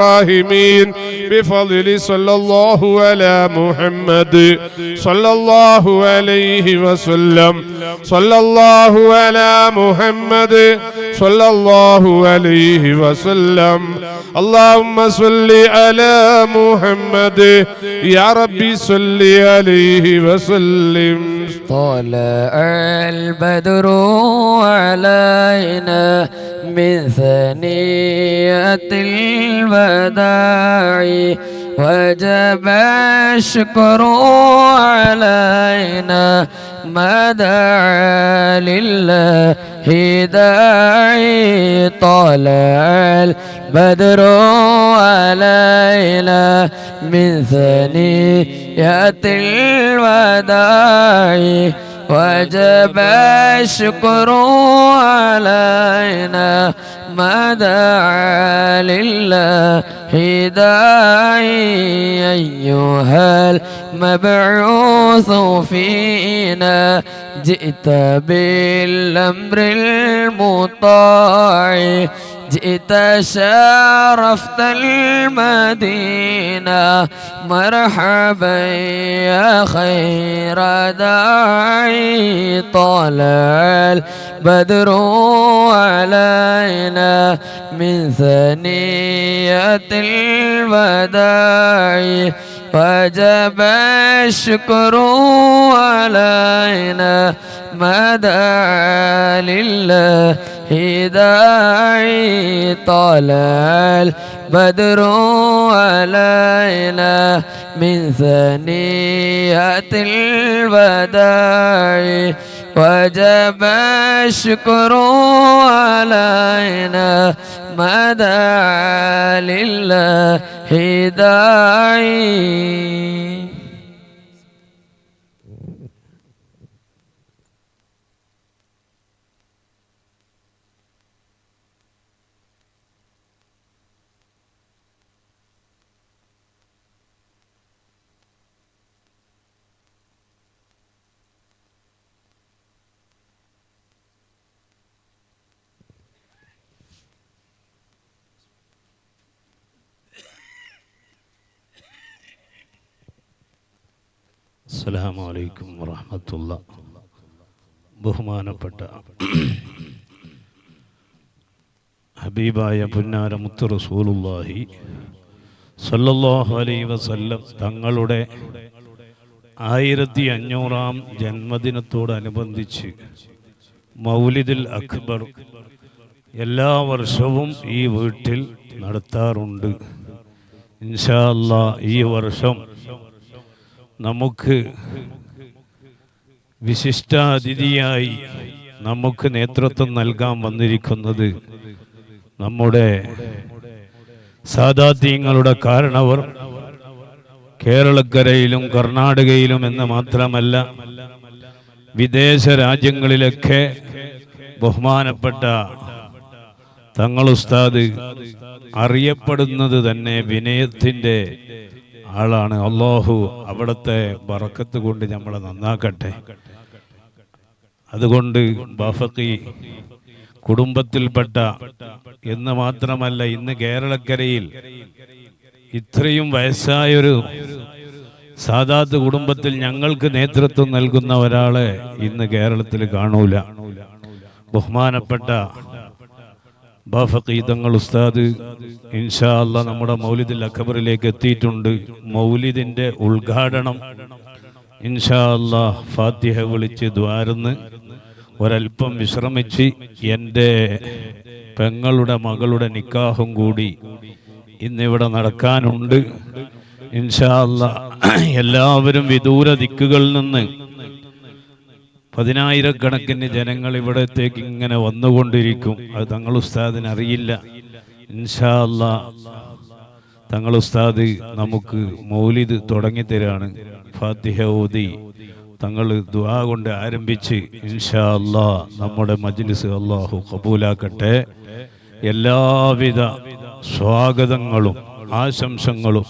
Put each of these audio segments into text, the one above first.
الراحمين بفضل صلى الله على محمد صلى الله عليه وسلم صلى الله على محمد صلى الله عليه وسلم اللهم صل على محمد يا ربي صل عليه وسلم. طلع البدر علينا من ثنية الوداع وجب الشكر علينا ما دعا لله داعي. طلع البدر علينا من ثنية الوداع وجب الشكر علينا ما دعا لله داعي. أيها المبعوث فينا جئت بالأمر المطاع جئت شرفت المدينة مرحبا يا خير داعي. طلع البدر علينا من ثنية الوداع وجب الشكر علينا ما دعا لله داعي. طلع البدر علينا من ثنية الوداع وجب الشكر علينا ما دعا لله داعي. അസ്സലാമു അലൈക്കും വറഹ്മത്തുള്ളാഹി. ബഹുമാനപ്പെട്ട ഹബീബായ പുന്നാര മുത്ത് റസൂലുള്ളാഹി സ്വല്ലല്ലാഹു അലൈഹി വസല്ലം തങ്ങളുടെ 1500-ാം ജന്മദിനത്തോടനുബന്ധിച്ച് മൗലിദുൽ അക്ബർ എല്ലാ വർഷവും ഈ വീട്ടിൽ നടത്താറുണ്ട്. ഇൻഷാ അല്ലാഹ് ഈ വർഷം നമുക്ക് വിശിഷ്ടാതിഥിയായി നമുക്ക് നേതൃത്വം നൽകാൻ വന്നിരിക്കുന്നത് നമ്മുടെ സാദാത്യങ്ങളുടെ കാരണവർ കേരളക്കരയിലും കർണാടകയിലും എന്ന് മാത്രമല്ല വിദേശ രാജ്യങ്ങളിലൊക്കെ ബഹുമാനപ്പെട്ട തങ്ങൾ ഉസ്താദ് അറിയപ്പെടുന്നത് തന്നെ വിനയത്തിൻ്റെ ആളാണ്. അല്ലാഹു അവിടുത്തെ ബറക്കത്ത് കൊണ്ട് നമ്മളെ നന്നാക്കട്ടെ. അതുകൊണ്ട് ബാഫഖി കുടുംബത്തിൽപ്പെട്ട എന്ന് മാത്രമല്ല ഇന്ന് കേരളക്കരയിൽ ഇത്രയും വയസ്സായൊരു സാദാത്ത് കുടുംബത്തിൽ ഞങ്ങൾക്ക് നേതൃത്വം നൽകുന്ന ഒരാളെ ഇന്ന് കേരളത്തിൽ കാണൂല. ബഹുമാനപ്പെട്ട ബാഫഖി തങ്ങൾ ഉസ്താദ് ഇൻഷാ അല്ലാഹ് നമ്മുടെ മൗലിദുൽ അക്ബറിലേക്ക് എത്തിയിട്ടുണ്ട്. മൗലിദിന്റെ ഉദ്ഘാടനം ഇൻഷാ അല്ലാഹ് ഫാത്തിഹ വിളിച്ച് ദ്വാരന്ന് ഒരൽപ്പം വിശ്രമിച്ച് എൻ്റെ പെങ്ങളുടെ മകളുടെ നിക്കാഹും കൂടി ഇന്നിവിടെ നടക്കാനുണ്ട്. ഇൻഷാ അല്ലാഹ് എല്ലാവരും വിദൂര ദിക്കുകളിൽ നിന്ന് 10,000-കണക്കിന് ജനങ്ങൾ ഇവിടത്തേക്ക് ഇങ്ങനെ വന്നുകൊണ്ടിരിക്കും. അത് തങ്ങൾ ഉസ്താദിന് അറിയില്ല. ഇൻഷാ അല്ലാഹ് തങ്ങൾ ഉസ്താദ് നമുക്ക് മൗലിദ് തുടങ്ങിത്തരാണ്. ഫാത്തിഹ ഓതി തങ്ങൾ ദുആ കൊണ്ട് ആരംഭിച്ച് ഇൻഷാ അല്ലാഹ് നമ്മുടെ മജ്ലിസ് അല്ലാഹു ഖബൂലാക്കട്ടെ. എല്ലാവിധ സ്വാഗതങ്ങളും ആശംസകളും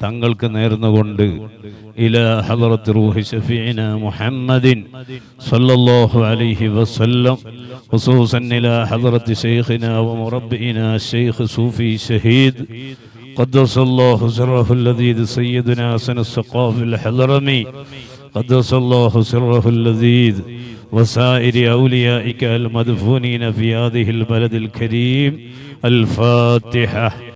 തങ്ങൾക്ക് നേർന്നുകൊണ്ട് ഇലാ ഹളറത്ത് റൂഹി ശഫീന മുഹമ്മദിൻ സല്ലല്ലാഹു അലൈഹി വസല്ലം ഖുസൂസൻ ഇലാ ഹളറത്ത് ശൈഖിനാ വ മുറബ്ബിനാ ശൈഖ് സൂഫി ഷഹീദ് قدس الله سره اللذيذ سيدنا حسن السقاف الحضرمي قدس الله سره اللذيذ وسائر أوليائك المدفونين في هذه البلد الكريم. الفاتحة.